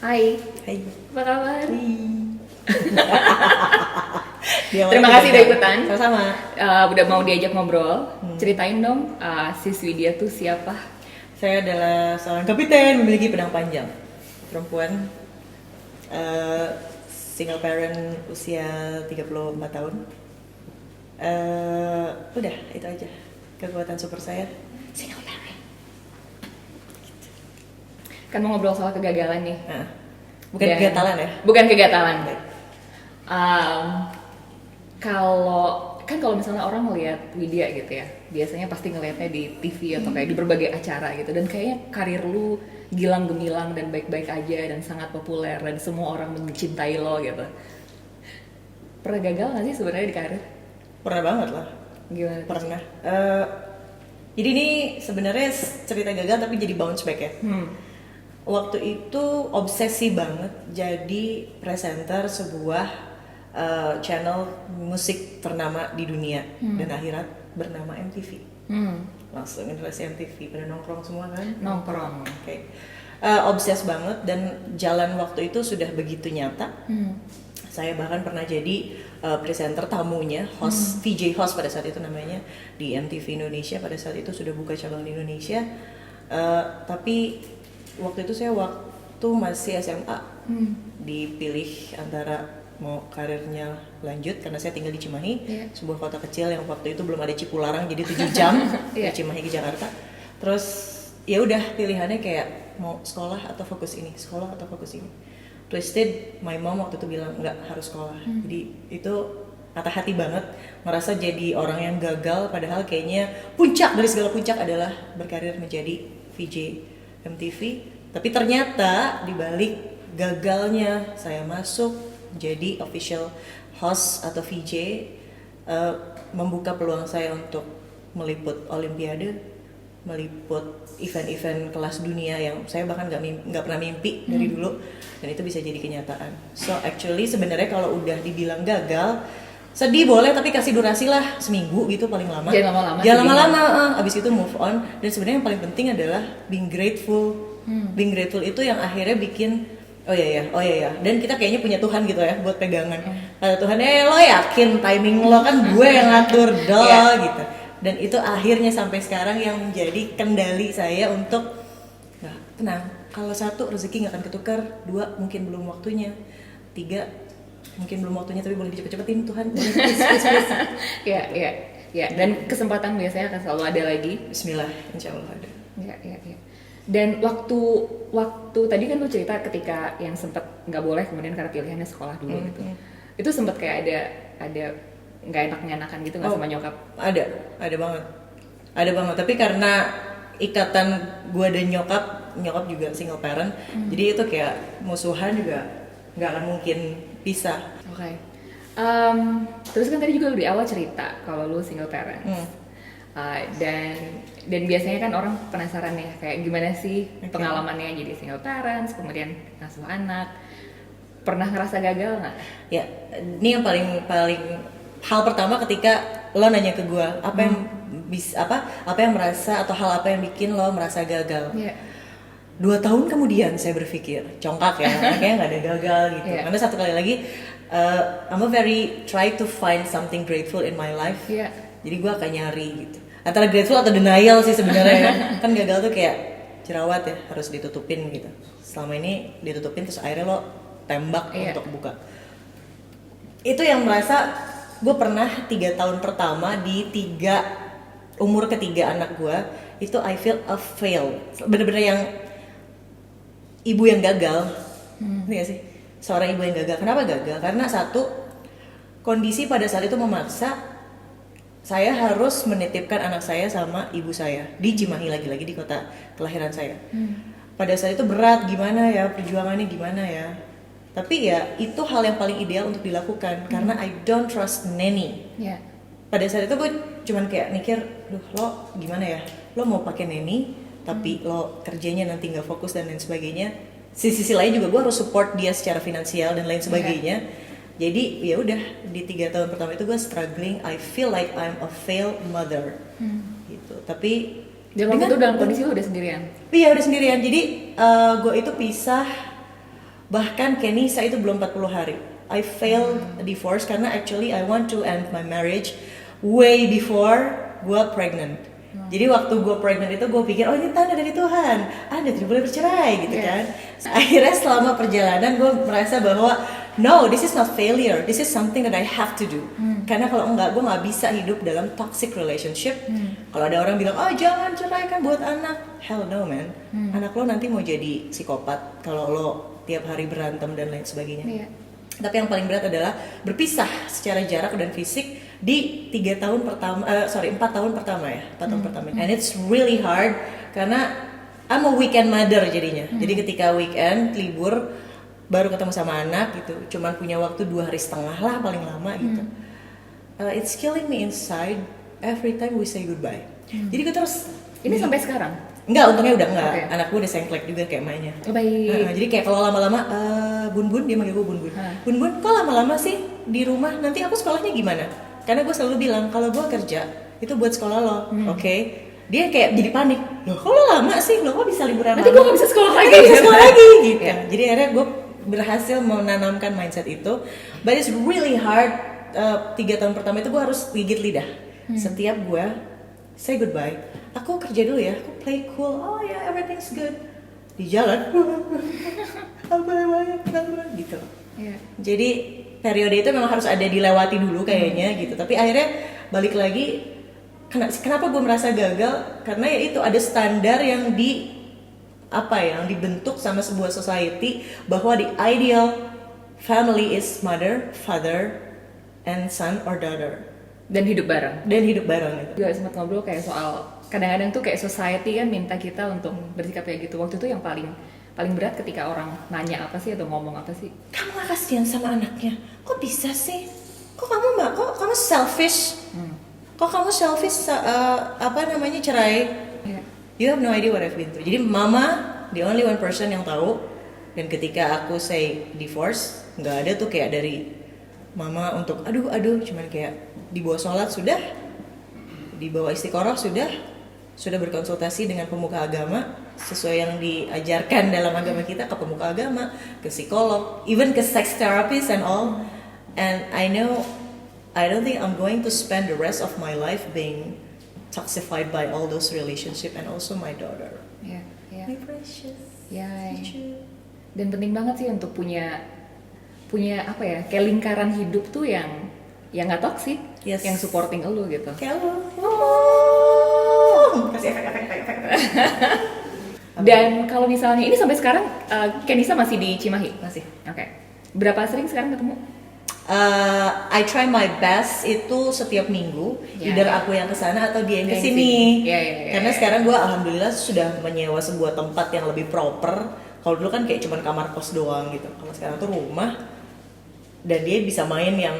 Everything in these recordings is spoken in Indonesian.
Hai, Hai. apa kabar? Terima kasih udah ikutan. Sama-sama. Udah mau diajak ngobrol. Ceritain dong, siswi dia tuh siapa? Saya adalah seorang kapiten memiliki pedang panjang. Perempuan, single parent usia 34 tahun. Udah, itu aja. Kekuatan super saya, single parent. Kan mau ngobrol soal kegagalan nih. Bukan kegatalan ya? Bukan kegatalan. Baik. Kalau misalnya orang ngelihat Widya gitu ya, biasanya pasti ngelihatnya di TV atau kayak di berbagai acara gitu, dan kayaknya karir lu gilang gemilang dan baik-baik aja dan sangat populer dan semua orang mencintai lo gitu. Pernah gagal nggak sih sebenarnya di karir? Pernah banget lah. Gimana? Pernah. Jadi ini sebenarnya cerita gagal tapi jadi bounce back ya. Waktu itu obsesi banget jadi presenter sebuah channel musik ternama di dunia dan akhirat bernama MTV. Langsung generasi MTV pada nongkrong semua kan? Nongkrong. Oke. Obses banget dan jalan waktu itu sudah begitu nyata. Saya bahkan pernah jadi presenter tamunya, host, VJ host pada saat itu namanya di MTV Indonesia. Pada saat itu sudah buka cabang di Indonesia. Tapi waktu itu saya waktu masih SMA dipilih antara mau karirnya lanjut karena saya tinggal di Cimahi, sebuah kota kecil yang waktu itu belum ada Cipularang, jadi 7 jam dari Cimahi ke Jakarta. Terus ya udah pilihannya kayak mau sekolah atau fokus ini, sekolah atau fokus ini. Twisted, my mom waktu itu bilang nggak harus sekolah. Jadi itu patah hati banget, merasa jadi orang yang gagal padahal kayaknya puncak dari segala puncak adalah berkarir menjadi VJ MTV. Tapi ternyata dibalik gagalnya saya masuk jadi official host atau VJ, membuka peluang saya untuk meliput Olimpiade, meliput event-event kelas dunia yang saya bahkan nggak pernah mimpi dari dulu, dan itu bisa jadi kenyataan. So actually sebenarnya kalau udah dibilang gagal, sedih boleh tapi kasih durasi lah seminggu gitu paling lama. Jangan lama-lama. Abis itu move on. Dan sebenarnya yang paling penting adalah being grateful. Being grateful itu yang akhirnya bikin oh iya ya. Dan kita kayaknya punya Tuhan gitu ya buat pegangan. Kata Tuhan, lo yakin timing lo kan gue yang ngatur gitu. Dan itu akhirnya sampai sekarang yang menjadi kendali saya untuk tenang. Kalau satu, rezeki nggak akan ketukar. Dua, mungkin belum waktunya. Tiga, mungkin belum waktunya tapi boleh dicepet-cepetin Tuhan. Boleh please. Ya. Dan kesempatan biasanya akan selalu ada lagi. Bismillah, insya Allah ada. Ya. Dan waktu tadi kan lu cerita ketika yang sempet nggak boleh kemudian karena pilihannya sekolah dulu gitu. Itu sempet kayak ada nggak enak-enakan gitu nggak sama nyokap? Ada banget. Tapi karena ikatan gue dan nyokap juga single parent, jadi itu kayak musuhan juga nggak akan mungkin pisah. Oke. Terus kan tadi juga lu di awal cerita kalau lu single parent. Dan biasanya kan orang penasaran ya kayak gimana sih pengalamannya jadi single parents, kemudian ngasuh anak. Pernah ngerasa gagal nggak? Ya, ini yang paling hal pertama ketika lo nanya ke gue apa yang merasa atau hal apa yang bikin lo merasa gagal. 2 tahun kemudian saya berpikir congkak ya, kayaknya nggak ada gagal gitu. Karena satu kali lagi I'm a very try to find something grateful in my life. Jadi gue akan nyari gitu. Antara grateful atau denial sih sebenarnya. Kan gagal tuh kayak jerawat ya, harus ditutupin gitu. Selama ini ditutupin terus akhirnya lo tembak untuk buka. Itu yang merasa gue pernah 3 tahun pertama di umur ketiga anak gue itu I feel a fail. Bener-bener yang ibu yang gagal. Ngerti gak sih? Seorang ibu yang gagal. Kenapa gagal? Karena satu, kondisi pada saat itu memaksa saya harus menitipkan anak saya sama ibu saya di Cimahi, lagi-lagi di kota kelahiran saya. Pada saat itu berat, gimana ya perjuangannya, gimana ya. Tapi ya itu hal yang paling ideal untuk dilakukan karena I don't trust nanny. Pada saat itu gue cuman kayak mikir, lo gimana ya, lo mau pakai nanny tapi lo kerjanya nanti nggak fokus dan lain sebagainya. Sisi lain juga gue harus support dia secara finansial dan lain sebagainya. Jadi ya udah di 3 tahun pertama itu gue struggling. I feel like I'm a failed mother gitu. Tapi dan waktu itu dalam kondisi lo udah sendirian? Iya udah sendirian. Jadi gue itu pisah Bahkan Kenisa itu belum 40 hari. I failed divorce karena actually I want to end my marriage way before gue pregnant. Jadi waktu gue pregnant itu gue pikir, oh ini tanda dari Tuhan, Anda tidak boleh bercerai gitu kan. Akhirnya selama perjalanan gue merasa bahwa no, this is not failure, this is something that I have to do. Karena kalau enggak, gue nggak bisa hidup dalam toxic relationship. Kalau ada orang bilang, oh jangan cerai kan buat anak, hell no man. Anak lo nanti mau jadi psikopat kalau lo tiap hari berantem dan lain sebagainya. Tapi yang paling berat adalah berpisah secara jarak dan fisik di 4 tahun pertama ya, 4 tahun pertama. And it's really hard karena I'm a weekend mother jadinya. Jadi ketika weekend libur baru ketemu sama anak gitu, cuman punya waktu 2,5 hari lah paling lama gitu. It's killing me inside every time we say goodbye. Jadi gue terus ini sampai sekarang? Enggak, untungnya udah enggak. Anak gue udah sengklek juga kayak mainnya. Baik. Jadi kayak kalau lama-lama Bun-bun, dia manggil gue Bun-bun. Bun-bun, kok lama-lama sih di rumah? Nanti aku sekolahnya gimana? Karena gue selalu bilang kalau gue kerja itu buat sekolah lo, oke? Dia kayak jadi panik. Loh, kok lo lama sih? Lo kok bisa liburan? Nanti gue gak bisa sekolah lagi. Gak bisa sekolah lagi gitu. Jadi akhirnya gue berhasil menanamkan mindset itu. But it's really hard. 3 tahun pertama itu gue harus gigit lidah. Setiap gue say goodbye, aku kerja dulu ya, aku play cool, oh ya everything's good. Di jalan, gitu. Jadi periode itu memang harus ada dilewati dulu kayaknya gitu. Tapi akhirnya balik lagi, kenapa gue merasa gagal? Karena ya itu ada standar yang yang dibentuk sama sebuah society bahwa the ideal family is mother, father, and son or daughter. Dan hidup bareng gitu. Juga sempat ngobrol kayak soal kadang-kadang tuh kayak society kan minta kita untuk bersikap kayak gitu. Waktu itu yang paling berat ketika orang nanya apa sih atau ngomong apa sih, kamu gak kasihan sama anaknya, kok bisa sih, kok kamu selfish, kok kamu selfish cerai. You have no idea what I've been through. Jadi mama the only one person yang tahu. Dan ketika aku say divorce, nggak ada tuh kayak dari mama untuk aduh cuman kayak dibawa sholat sudah, dibawa istiqoroh sudah berkonsultasi dengan pemuka agama sesuai yang diajarkan dalam agama kita, ke pemuka agama, ke psikolog, even ke sex therapist and all. And I don't think I'm going to spend the rest of my life being toxified by all those relationship and also my daughter. My precious. Dan penting banget sih untuk punya apa ya, kayak lingkaran hidup tuh yang nggak toksik, yang supporting lo gitu. Kayak lo. Kasih efek. Dan kalau misalnya ini sampai sekarang Kenisa masih di Cimahi? Masih. Oke. Berapa sering sekarang ketemu? I try my best itu setiap minggu, either aku yang kesana atau dia yang kesini. Karena sekarang gue alhamdulillah sudah menyewa sebuah tempat yang lebih proper. Kalau dulu kan kayak cuman kamar kos doang gitu. Kalau sekarang tuh rumah, dan dia bisa main yang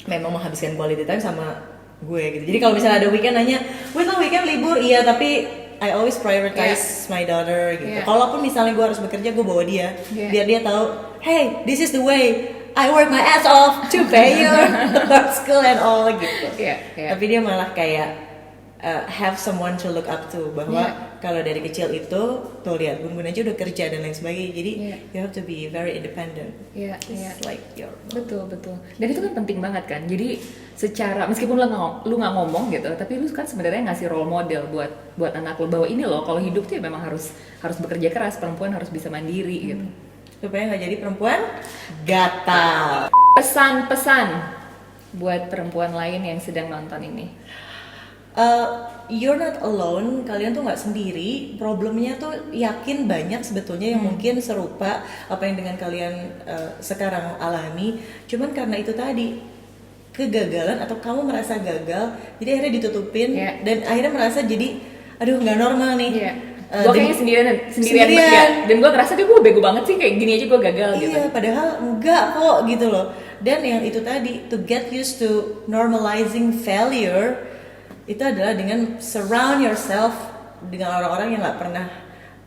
memang menghabiskan quality time sama gue gitu. Jadi kalau misalnya ada weekend nanya, weekend libur, iya, tapi I always prioritize my daughter gitu. Kalaupun misalnya gue harus bekerja, gue bawa dia, biar dia tahu, hey, this is the way I work my ass off to pay your school and all gitu. Tapi dia malah kayak have someone to look up to, bahwa kalau dari kecil itu tuh lihat Bun aja udah kerja dan lain sebagainya. Jadi you have to be very independent. Like your betul. Dan itu kan penting banget kan. Jadi secara meskipun lu nggak ngomong gitu, tapi lu kan sebenarnya ngasih role model buat anak lu bahwa ini loh, kalau hidup tuh ya memang harus bekerja keras, perempuan harus bisa mandiri gitu. Supaya nggak jadi perempuan gatal. Pesan-pesan buat perempuan lain yang sedang nonton ini. You're not alone, kalian tuh nggak sendiri. Problemnya tuh yakin banyak sebetulnya yang mungkin serupa apa yang dengan kalian sekarang alami. Cuman karena itu tadi, kegagalan atau kamu merasa gagal, jadi akhirnya ditutupin dan akhirnya merasa jadi aduh nggak normal nih. Gue kayaknya sendirian. Dan gue ngerasa gue bego banget sih, kayak gini aja gue gagal gitu. Iya, padahal enggak kok gitu loh. Dan yang itu tadi, to get used to normalizing failure, itu adalah dengan surround yourself dengan orang-orang yang nggak pernah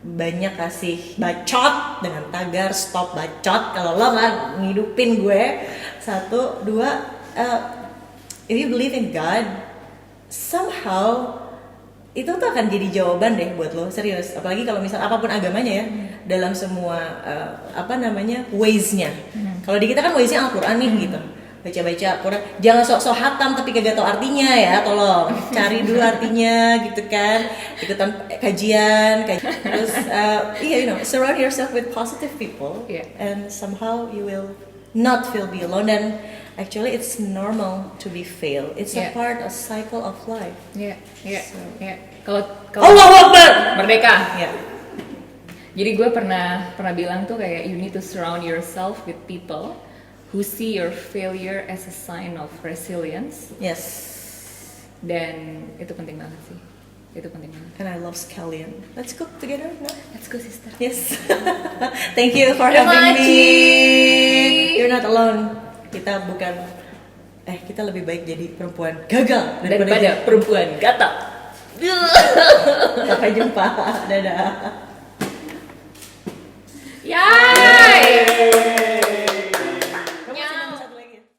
banyak kasih bacot dengan tagar stop bacot. Kalau lo nggak ngidupin gue, 1, 2, if you believe in God, somehow itu tuh akan jadi jawaban deh buat lo, serius. Apalagi kalau misal apapun agamanya ya, dalam semua ways-nya. Kalau di kita kan ways-nya Al-Quran nih gitu, baca-baca Quran, jangan sok-sok hatam tapi kagak tahu artinya ya, tolong cari dulu artinya gitu kan, ikutan kajian. Terus surround yourself with positive people, and somehow you will not feel be alone. Dan actually it's normal to be fail, it's a part, a cycle of life. Kalau Allahu Akbar, merdeka. Jadi gue pernah bilang tuh kayak you need to surround yourself with people who see your failure as a sign of resilience. Yes. Dan itu penting banget sih. Itu penting banget. And I love scallion. Let's cook together, no? Let's go, sister. Yes. Thank you for having me. You're not alone. Kita lebih baik jadi perempuan gagal daripada perempuan gatal. Sampai jumpa. Dadah.